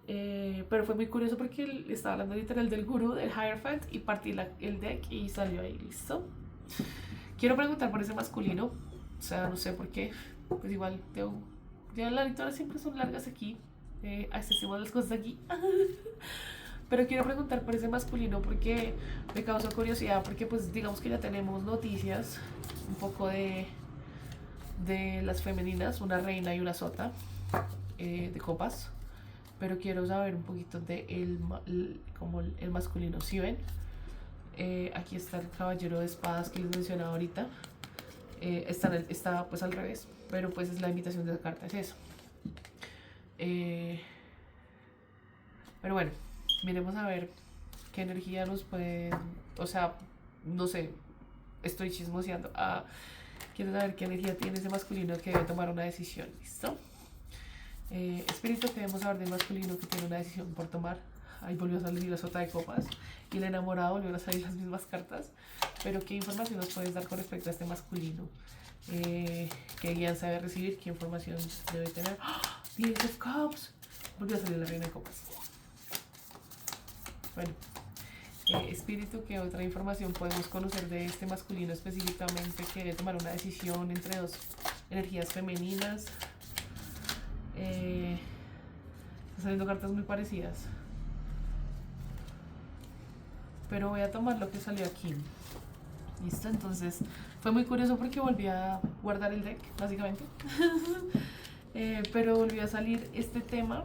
A: Pero fue muy curioso porque él estaba hablando literal del gurú, del Hierophant, y partí el deck y salió ahí, ¿listo? Quiero preguntar por ese masculino, o sea, no sé por qué, pues igual tengo, ya las lecturas siempre son largas aquí, accesemos las cosas aquí. Pero quiero preguntar por ese masculino porque me causa curiosidad, porque pues digamos que ya tenemos noticias un poco de las femeninas, una reina y una sota de copas, pero quiero saber un poquito de como el masculino. ¿Sí ven? Aquí está el caballero de espadas que les mencionaba ahorita. Está pues al revés, pero pues es la invitación de la carta, es eso. Pero bueno, miremos a ver qué energía nos puede, o sea, no sé, estoy chismoseando. Quiero saber qué energía tiene ese masculino que debe tomar una decisión, ¿listo? Espíritu que debemos saber del masculino que tiene una decisión por tomar. Ahí volvió a salir la sota de copas y el enamorado volvieron a salir las mismas cartas. Pero ¿qué información nos puedes dar con respecto a este masculino? ¿Qué guianza debe recibir? ¿Qué información debe tener? ¡Ace of Cups! Volvió a salir la reina de copas. Bueno, espíritu, ¿qué otra información podemos conocer de este masculino específicamente que debe tomar una decisión entre dos energías femeninas? Están saliendo cartas muy parecidas, pero voy a tomar lo que salió aquí. Listo, entonces fue muy curioso porque volví a guardar el deck, básicamente. Pero volvió a salir este tema,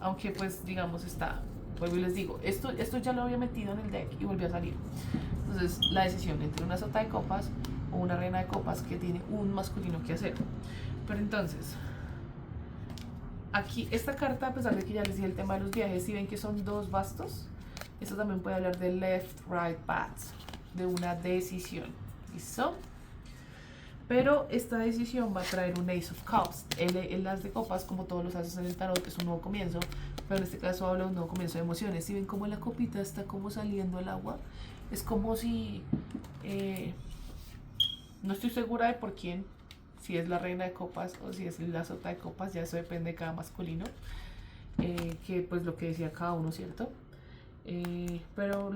A: aunque pues digamos está, vuelvo y les digo, esto ya lo había metido en el deck y volvió a salir. Entonces la decisión entre una sota de copas o una reina de copas que tiene un masculino que hacer. Pero entonces, aquí esta carta, a pesar de que ya les di el tema de los viajes, si ven que son dos bastos, esto también puede hablar de left, right, paths, de una decisión, ¿listo? Pero esta decisión va a traer un Ace of Cups. El as de copas, como todos los ases en el tarot, es un nuevo comienzo, pero en este caso habla de un nuevo comienzo de emociones. Si ven como la copita está como saliendo el agua, es como si, no estoy segura de por quién, si es la reina de copas o si es la sota de copas, ya eso depende de cada masculino, que pues lo que decía cada uno, ¿cierto? Pero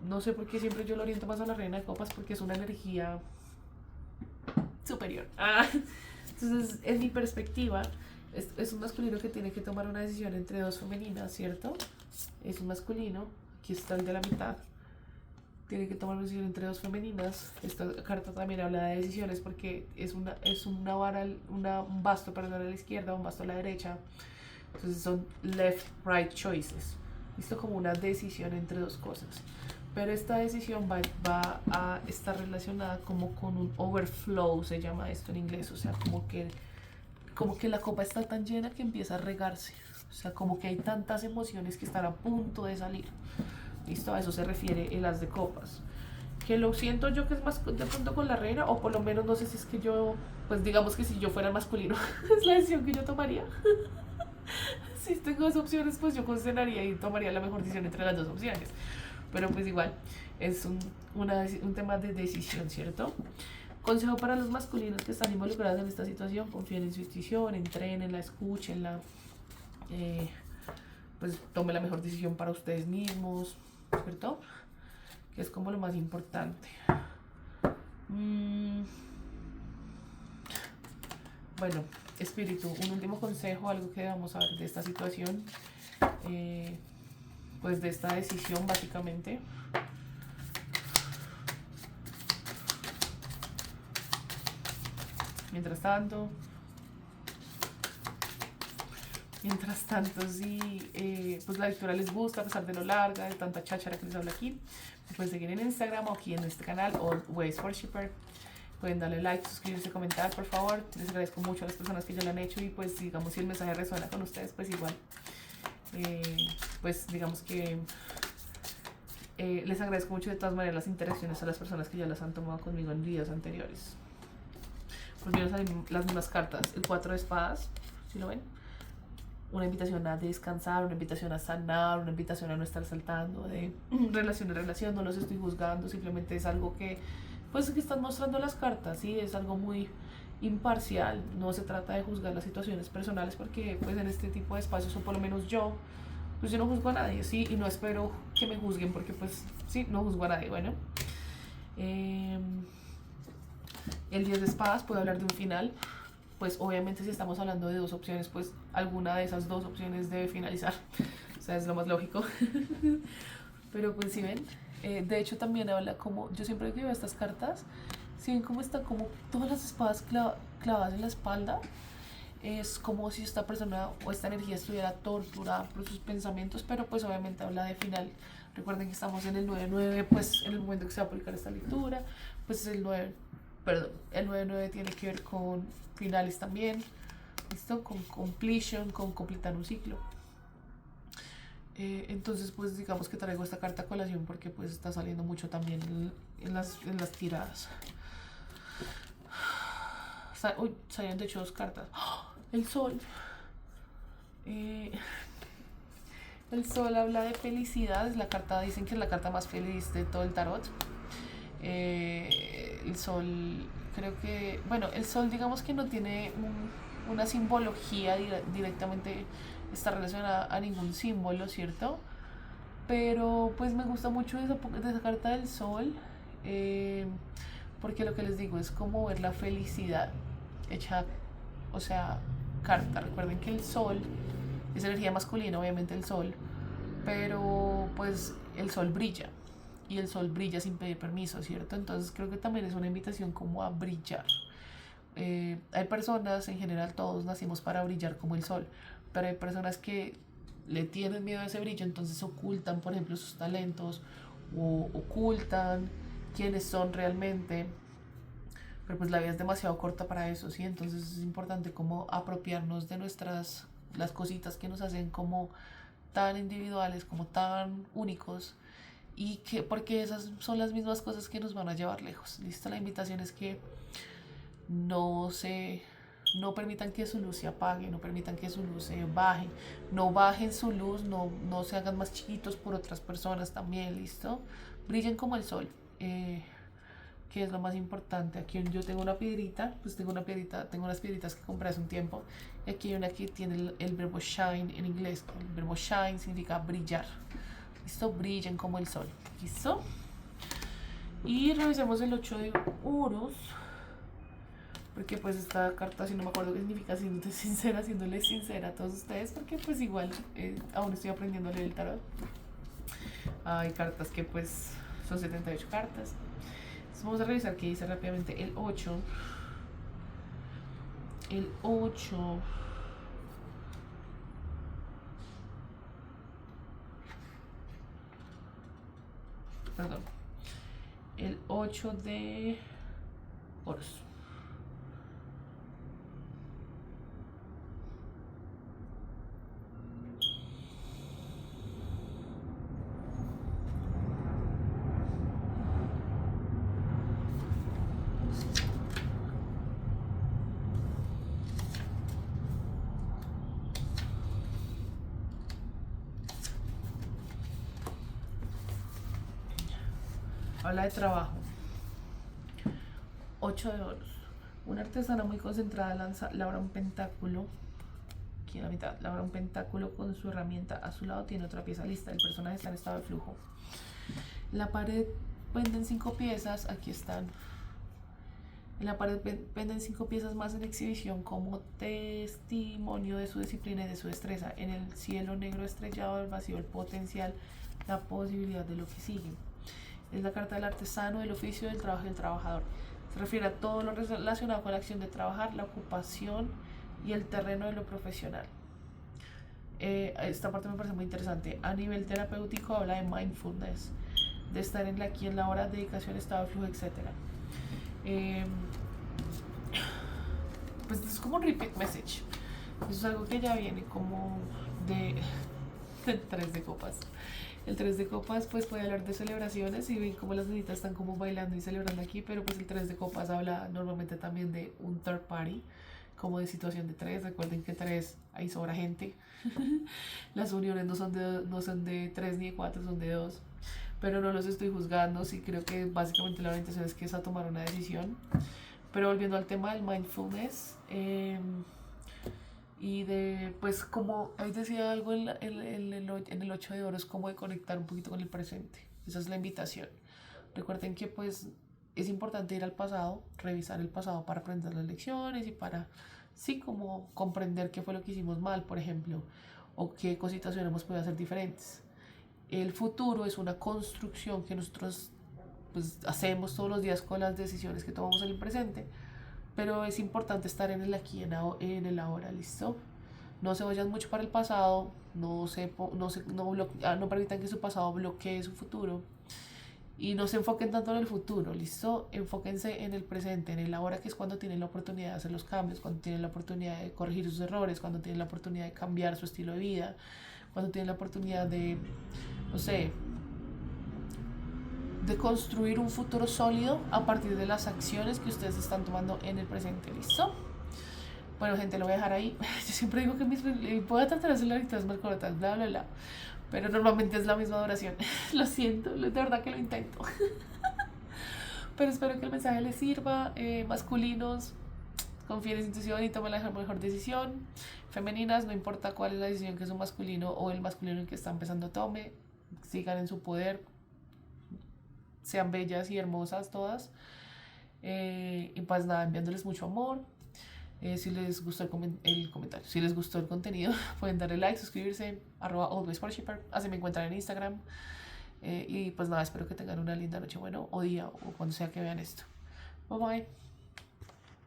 A: no sé por qué siempre yo lo oriento más a la reina de copas porque es una energía superior. Entonces, en mi perspectiva, es un masculino que tiene que tomar una decisión entre dos femeninas, ¿cierto? Es un masculino, aquí está el de la mitad, tiene que tomar una decisión entre dos femeninas. Esta carta también habla de decisiones porque es una vara, un basto, perdón, a la izquierda, un basto a la derecha. Entonces son left, right choices. Esto como una decisión entre dos cosas. Pero esta decisión va a estar relacionada como con un overflow, se llama esto en inglés. O sea, como que la copa está tan llena que empieza a regarse. O sea, como que hay tantas emociones que están a punto de salir. ¿Listo? A eso se refiere el as de copas. Que lo siento yo que es más de pronto con la reina, o por lo menos no sé si es que yo, pues digamos que si yo fuera masculino, es la decisión que yo tomaría. Si tengo dos opciones, pues yo consideraría y tomaría la mejor decisión entre las dos opciones. Pero pues igual, es un tema de decisión, ¿cierto? Consejo para los masculinos que están involucrados en esta situación: confíen en su intuición, entrenenla, escúchenla, pues tomen la mejor decisión para ustedes mismos, ¿cierto? Que es como lo más importante. Bueno, espíritu, un último consejo, algo que debamos saber de esta situación, pues de esta decisión básicamente. Mientras tanto, si pues la lectura les gusta, a pesar de lo larga, de tanta cháchara que les hablo aquí, me pueden seguir en Instagram o aquí en este canal, Always Worshipper. Pueden darle like, suscribirse, comentar, por favor. Les agradezco mucho a las personas que ya lo han hecho y pues digamos si el mensaje resuena con ustedes, pues igual, pues digamos que les agradezco mucho de todas maneras las interacciones a las personas que ya las han tomado conmigo en videos anteriores. Pues vieron las mismas cartas, el 4 de espadas, ¿sí lo ven? Una invitación a descansar, una invitación a sanar, una invitación a no estar saltando de relación en relación. No los estoy juzgando, simplemente es algo que pues que están mostrando las cartas, ¿sí? Es algo muy imparcial, no se trata de juzgar las situaciones personales porque pues en este tipo de espacios, o por lo menos yo, pues yo no juzgo a nadie, ¿sí? Y no espero que me juzguen porque pues sí, no juzgo a nadie, bueno. Eh, el 10 de espadas puede hablar de un final. Pues obviamente si estamos hablando de dos opciones, pues alguna de esas dos opciones debe finalizar. O sea, es lo más lógico. Pero pues si ven, de hecho también habla como, yo siempre que veo estas cartas, si ven cómo están como todas las espadas clavadas en la espalda, es como si esta persona o esta energía estuviera torturada por sus pensamientos, pero pues obviamente habla de final. Recuerden que estamos en el 9-9, pues en el momento que se va a publicar esta lectura, pues el 9, perdón, el 9-9 tiene que ver con finales también, ¿listo? Con completion, con completar un ciclo. Entonces pues digamos que traigo esta carta a colación porque pues está saliendo mucho también en las tiradas. Uy, salían de hecho dos cartas. ¡Oh! El sol. Eh, el sol habla de felicidad, es la carta, dicen que es la carta más feliz de todo el tarot. El sol, creo que, bueno, el sol digamos que no tiene una simbología directamente, está relacionada a ningún símbolo, ¿cierto? Pero pues me gusta mucho esa carta del sol, eh, porque lo que les digo es como ver la felicidad hecha, o sea, carta. Recuerden que el sol es energía masculina, obviamente el sol, pero pues el sol brilla y el sol brilla sin pedir permiso, ¿cierto? Entonces creo que también es una invitación como a brillar. Hay personas, en general todos nacimos para brillar como el sol, pero hay personas que le tienen miedo a ese brillo, entonces ocultan, por ejemplo, sus talentos o ocultan quiénes son realmente, pero pues la vida es demasiado corta para eso, ¿sí? Entonces es importante como apropiarnos de las cositas que nos hacen como tan individuales, como tan únicos, y que porque esas son las mismas cosas que nos van a llevar lejos. Listo, la invitación es que no se no permitan que su luz se apague, no permitan que su luz se baje, no bajen su luz, no se hagan más chiquitos por otras personas también, ¿listo? Brillen como el sol, que es lo más importante. Aquí yo tengo una piedrita, pues tengo unas piedritas que compré hace un tiempo, y aquí hay una que tiene el verbo shine en inglés. El verbo shine significa brillar, ¿listo? Brillen como el sol, ¿listo? Y revisemos el 8 de oros, porque pues esta carta, si no me acuerdo qué significa, siéndole sincera a todos ustedes, porque pues igual aún estoy aprendiendo a leer el tarot. Hay cartas que pues son 78 cartas. Entonces vamos a revisar qué dice rápidamente el 8. El 8. Perdón. El 8 de oros. Habla de trabajo. 8 de oros. Una artesana muy concentrada labra un pentáculo. Aquí en la mitad, labra un pentáculo con su herramienta. A su lado tiene otra pieza lista. El personaje está en estado de flujo. En la pared penden 5 piezas. Aquí están. En la pared penden 5 piezas más en exhibición como testimonio de su disciplina y de su destreza. En el cielo negro estrellado del vacío, el potencial, la posibilidad de lo que sigue. Es la carta del artesano, del oficio, del trabajo y del trabajador. Se refiere a todo lo relacionado con la acción de trabajar, la ocupación y el terreno de lo profesional. Esta parte me parece muy interesante. A nivel terapéutico habla de mindfulness, de estar en la aquí, en la hora, dedicación, estado de flujo, etc. Pues es como un repeat message. Eso es algo que ya viene como de 3 de copas. El 3 de copas pues puede hablar de celebraciones y ven como las niñitas están como bailando y celebrando aquí, pero pues el 3 de copas habla normalmente también de un third party, como de situación de 3. Recuerden que 3 ahí sobra gente. Las uniones no son de 3 ni de 4, son de 2. Pero no los estoy juzgando, sí creo que básicamente la orientación es que es a tomar una decisión. Pero volviendo al tema del mindfulness, y de, pues como ahí decía algo en el 8 de oros, como de conectar un poquito con el presente. Esa es la invitación. Recuerden que pues es importante ir al pasado, revisar el pasado para aprender las lecciones y para, sí, como comprender qué fue lo que hicimos mal, por ejemplo, o qué cositas hubiéramos podido hacer diferentes. El futuro es una construcción que nosotros pues hacemos todos los días con las decisiones que tomamos en el presente, pero es importante estar en el aquí, en el ahora, ¿listo? No se vayan mucho para el pasado, no permitan que su pasado bloquee su futuro y no se enfoquen tanto en el futuro, ¿listo? Enfóquense en el presente, en el ahora, que es cuando tienen la oportunidad de hacer los cambios, cuando tienen la oportunidad de corregir sus errores, cuando tienen la oportunidad de cambiar su estilo de vida, cuando tienen la oportunidad de, no sé, de construir un futuro sólido a partir de las acciones que ustedes están tomando en el presente, ¿listo? Bueno, gente, lo voy a dejar ahí. Yo siempre digo que voy a tratar de hacer las lecturas más cortas, bla, bla, bla. Pero normalmente es la misma duración. Lo siento, de verdad que lo intento. Pero espero que el mensaje les sirva. Masculinos, confíen en su intuición y tomen la mejor decisión. Femeninas, no importa cuál es la decisión que su masculino o el masculino en que está empezando tome, sigan en su poder, sean bellas y hermosas todas. Y pues nada, enviándoles mucho amor. Si les gustó el comentario, si les gustó el contenido, pueden darle like, suscribirse, @alwaysworshipper, así me encuentran en Instagram. Y pues nada, espero que tengan una linda noche, bueno, o día, o cuando sea que vean esto. Bye bye.